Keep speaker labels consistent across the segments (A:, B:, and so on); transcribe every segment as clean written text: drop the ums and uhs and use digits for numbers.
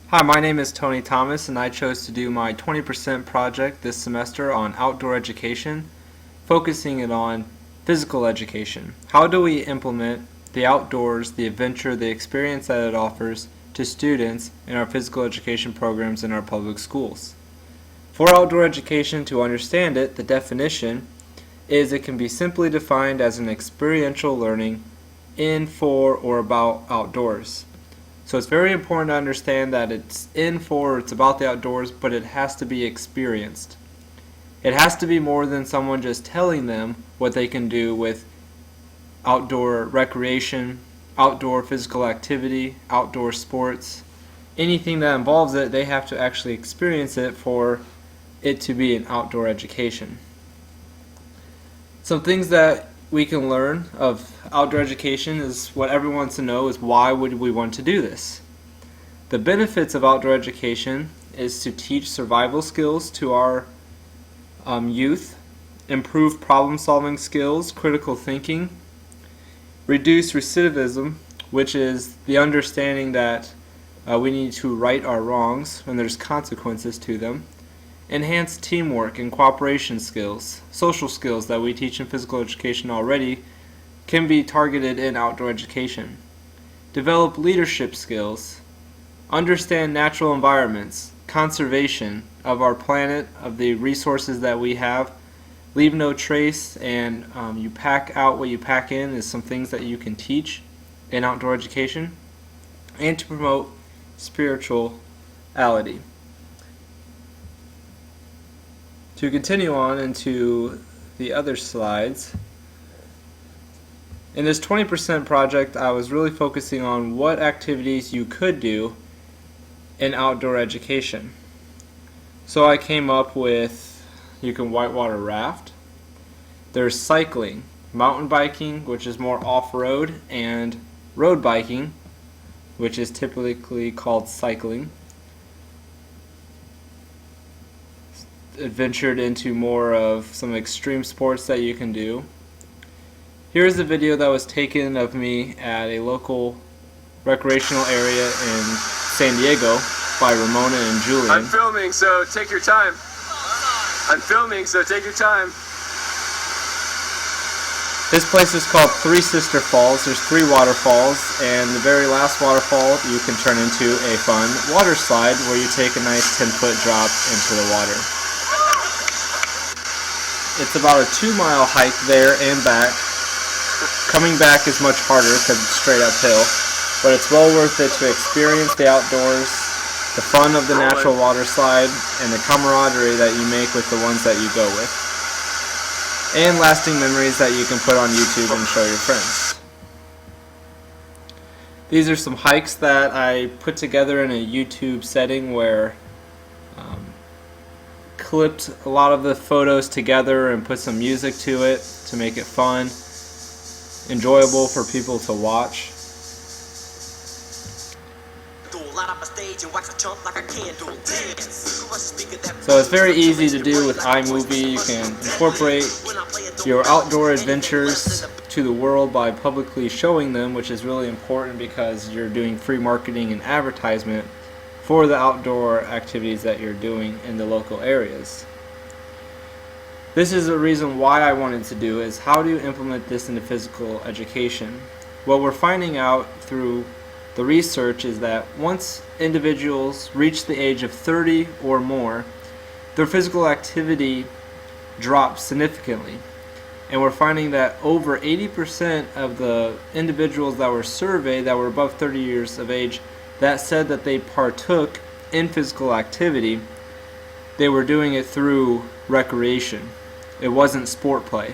A: Hi, my name is Tony Thomas, and I chose to do my 20% project this semester on outdoor education, focusing it on physical education. How do we implement the outdoors, the adventure, the experience that it offers to students in our physical education programs in our public schools? For outdoor education, to understand it, the definition is it can be simply defined as an experiential learning in, for, or about outdoors. So it's very important to understand that it's in, for, it's about the outdoors, but it has to be experienced. It has to be more than someone just telling them what they can do with outdoor recreation, outdoor physical activity, outdoor sports. Anything that involves it, they have to actually experience it for it to be an outdoor education. Some things that we can learn of outdoor education is what everyone wants to know is why would we want to do this? The benefits of outdoor education is to teach survival skills to our youth, improve problem-solving skills, critical thinking, reduce recidivism, which is the understanding that we need to right our wrongs when there's consequences to them, enhance teamwork and cooperation skills. Social skills that we teach in physical education already can be targeted in outdoor education. Develop leadership skills. Understand natural environments, conservation of our planet, of the resources that we have. Leave no trace, and you pack out what you pack in is some things that you can teach in outdoor education. And to promote spirituality. To continue on into the other slides, in this 20% project I was really focusing on what activities you could do in outdoor education. So I came up with, you can whitewater raft, there's cycling, mountain biking, which is more off-road, and road biking, which is typically called cycling. Adventured into more of some extreme sports that you can do. Here's a video that was taken of me at a local recreational area in San Diego by Ramona and Julian.
B: I'm filming, so take your time. I'm filming, so take your time.
A: This place is called Three Sister Falls. There's 3 waterfalls, and the very last waterfall you can turn into a fun water slide where you take a nice 10-foot drop into the water. It's about a 2-mile hike there and back. Coming back is much harder because it's straight uphill, but it's well worth it to experience the outdoors, the fun of the natural water slide, and the camaraderie that you make with the ones that you go with, and lasting memories that you can put on YouTube and show your friends. These are some hikes that I put together in a YouTube setting where clipped a lot of the photos together and put some music to it to make it fun, enjoyable for people to watch. So it's very easy to do with iMovie. You can incorporate your outdoor adventures to the world by publicly showing them, which is really important because you're doing free marketing and advertisement for the outdoor activities that you're doing in the local areas. This is the reason why I wanted to do is how do you implement this into physical education. What we're finding out through the research is that once individuals reach the age of 30 or more, their physical activity drops significantly. And we're finding that over 80% of the individuals that were surveyed that were above 30 years of age that said that they partook in physical activity, they were doing it through recreation. It wasn't sport play.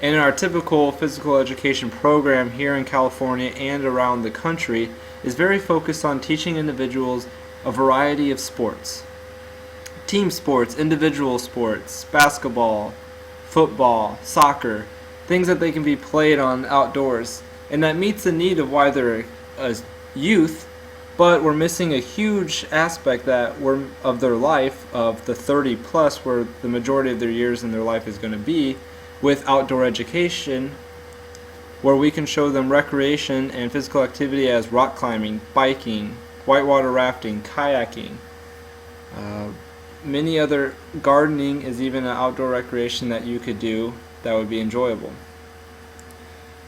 A: And in our typical physical education program here in California and around the country is very focused on teaching individuals a variety of sports. Team sports, individual sports, basketball, football, soccer, things that they can be played on outdoors. And that meets the need of why they're a youth, but we're missing a huge aspect of their life, of the 30 plus, where the majority of their years in their life is going to be, with outdoor education, where we can show them recreation and physical activity as rock climbing, biking, whitewater rafting, kayaking, many other. Gardening is even an outdoor recreation that you could do that would be enjoyable.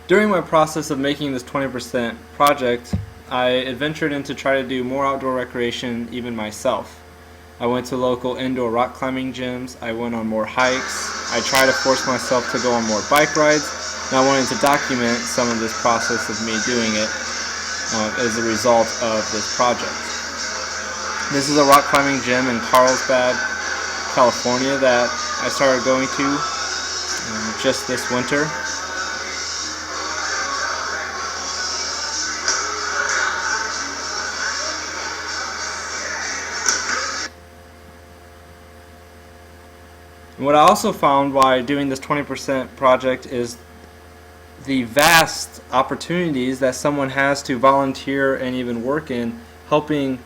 A: During my process of making this 20% project, I adventured into try to do more outdoor recreation even myself. I went to local indoor rock climbing gyms, I went on more hikes, I tried to force myself to go on more bike rides, and I wanted to document some of this process of me doing it as a result of this project. This is a rock climbing gym in Carlsbad, California that I started going to just this winter. And what I also found while doing this 20% project is the vast opportunities that someone has to volunteer and even work in helping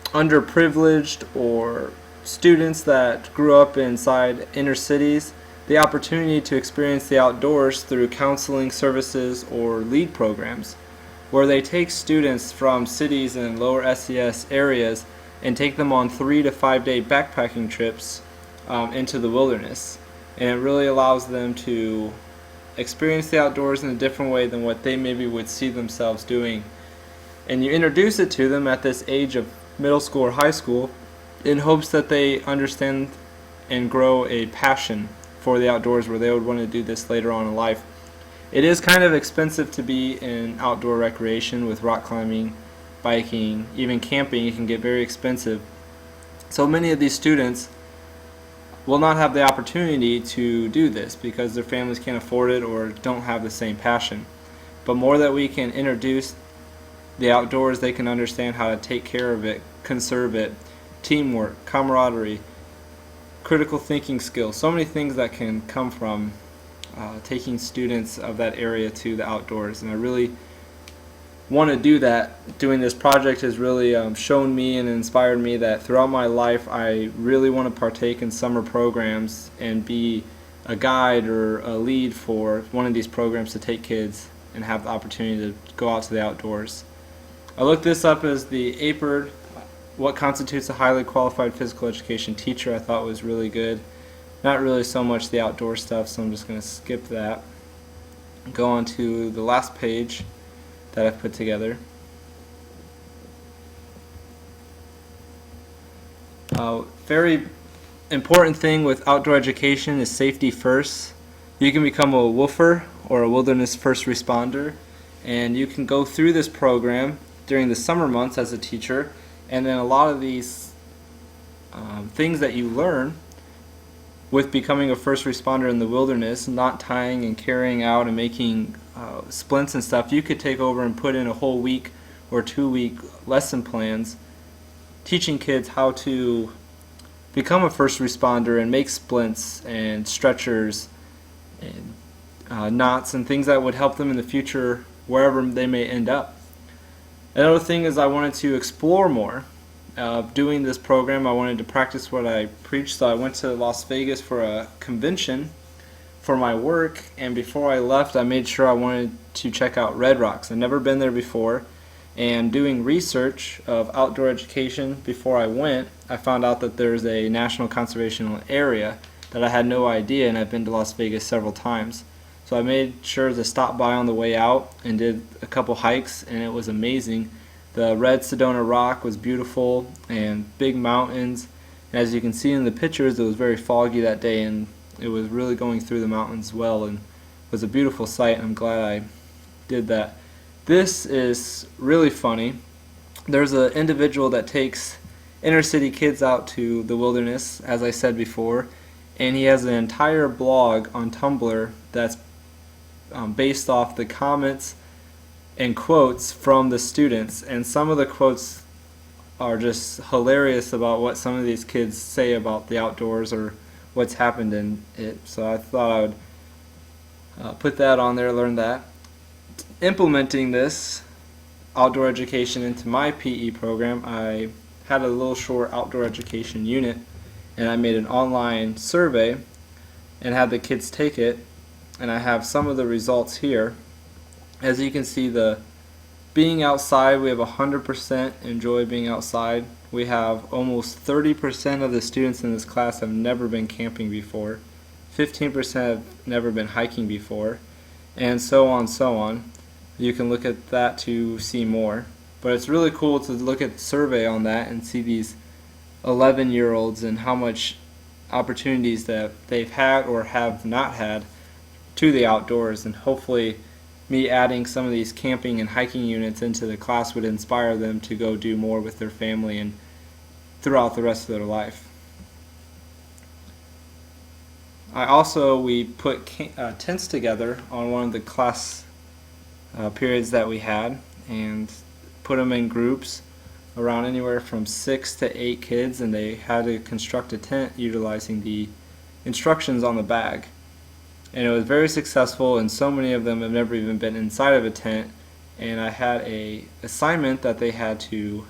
A: underprivileged or students that grew up inside inner cities the opportunity to experience the outdoors through counseling services or LEAD programs, where they take students from cities and lower SES areas and take them on 3 to 5 day backpacking trips into the wilderness. And it really allows them to experience the outdoors in a different way than what they maybe would see themselves doing. And you introduce it to them at this age of middle school or high school in hopes that they understand and grow a passion for the outdoors where they would want to do this later on in life. It is kind of expensive to be in outdoor recreation with rock climbing, biking, even camping. It can get very expensive. So many of these students will not have the opportunity to do this because their families can't afford it or don't have the same passion. But more that we can introduce the outdoors, they can understand how to take care of it, conserve it, teamwork, camaraderie, critical thinking skills, so many things that can come from taking students of that area to the outdoors. And I really want to do that. Doing this project has really shown me and inspired me that throughout my life I really want to partake in summer programs and be a guide or a lead for one of these programs to take kids and have the opportunity to go out to the outdoors. I looked this up as the APERD, what constitutes a highly qualified physical education teacher. I thought was really good. Not really so much the outdoor stuff, so I'm just going to skip that. Go on to the last page that I've put together. Very important thing with outdoor education is safety first. You can become a woofer or a wilderness first responder, and you can go through this program during the summer months as a teacher, and then a lot of these things that you learn with becoming a first responder in the wilderness, not tying and carrying out and making splints and stuff, you could take over and put in a whole week or 2 week lesson plans teaching kids how to become a first responder and make splints and stretchers and knots and things that would help them in the future wherever they may end up. Another thing is I wanted to explore more. Doing this program, I wanted to practice what I preach, so I went to Las Vegas for a convention for my work, and before I left I made sure I wanted to check out Red Rocks. I'd never been there before, and doing research of outdoor education before I went, I found out that there's a national conservation area that I had no idea, and I've been to Las Vegas several times. So I made sure to stop by on the way out and did a couple hikes, and it was amazing. The red Sedona rock was beautiful and big mountains. And as you can see in the pictures, it was very foggy that day, and it was really going through the mountains well, and it was a beautiful sight, and I'm glad I did that. This is really funny. There's an individual that takes inner city kids out to the wilderness, as I said before, and he has an entire blog on Tumblr that's based off the comments and quotes from the students, and some of the quotes are just hilarious about what some of these kids say about the outdoors or what's happened in it. So I thought I would put that on there, learn that. Implementing this outdoor education into my PE program, I had a little short outdoor education unit, and I made an online survey and had the kids take it, and I have some of the results here. As you can see, the being outside, we have 100% enjoy being outside. We have almost 30% of the students in this class have never been camping before. 15% have never been hiking before, and so on, so on. You can look at that to see more. But it's really cool to look at the survey on that and see these 11-year-olds and how much opportunities that they've had or have not had to the outdoors, and hopefully me adding some of these camping and hiking units into the class would inspire them to go do more with their family and throughout the rest of their life. We put tents together on one of the class periods that we had and put them in groups around anywhere from 6 to 8 kids, and they had to construct a tent utilizing the instructions on the bag. And it was very successful, and so many of them have never even been inside of a tent. And I had a assignment that they had to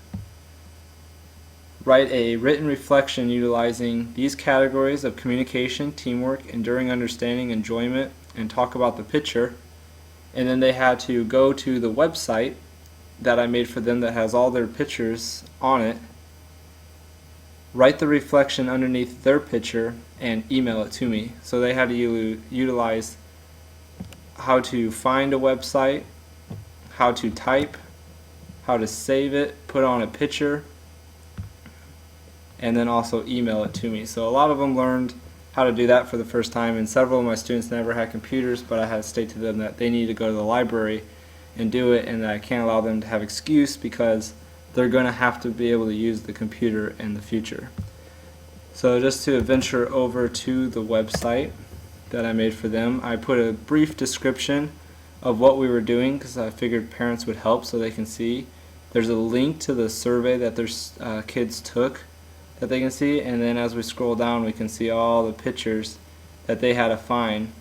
A: write a written reflection utilizing these categories of communication, teamwork, enduring understanding, enjoyment, and talk about the picture. And then they had to go to the website that I made for them that has all their pictures on it, write the reflection underneath their picture, and email it to me. So they had to utilize how to find a website, how to type, how to save it, put on a picture, and then also email it to me. So a lot of them learned how to do that for the first time, and several of my students never had computers, but I had to state to them that they need to go to the library and do it, and that I can't allow them to have excuse because they're going to have to be able to use the computer in the future. So just to venture over to the website that I made for them, I put a brief description of what we were doing because I figured parents would help so they can see. There's a link to the survey that their kids took that they can see, and then as we scroll down we can see all the pictures that they had to find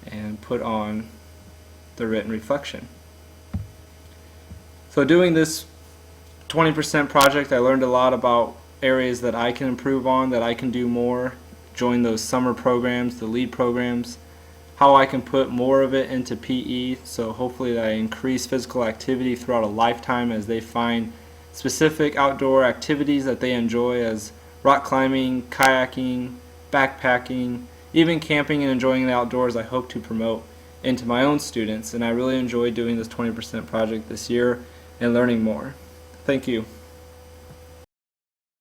A: and put on the written reflection. So doing this 20% project, I learned a lot about areas that I can improve on, that I can do more, join those summer programs, the lead programs, how I can put more of it into PE, so hopefully that I increase physical activity throughout a lifetime as they find specific outdoor activities that they enjoy, as rock climbing, kayaking, backpacking, even camping and enjoying the outdoors. I hope to promote into my own students, and I really enjoyed doing this 20% project this year and learning more. Thank you.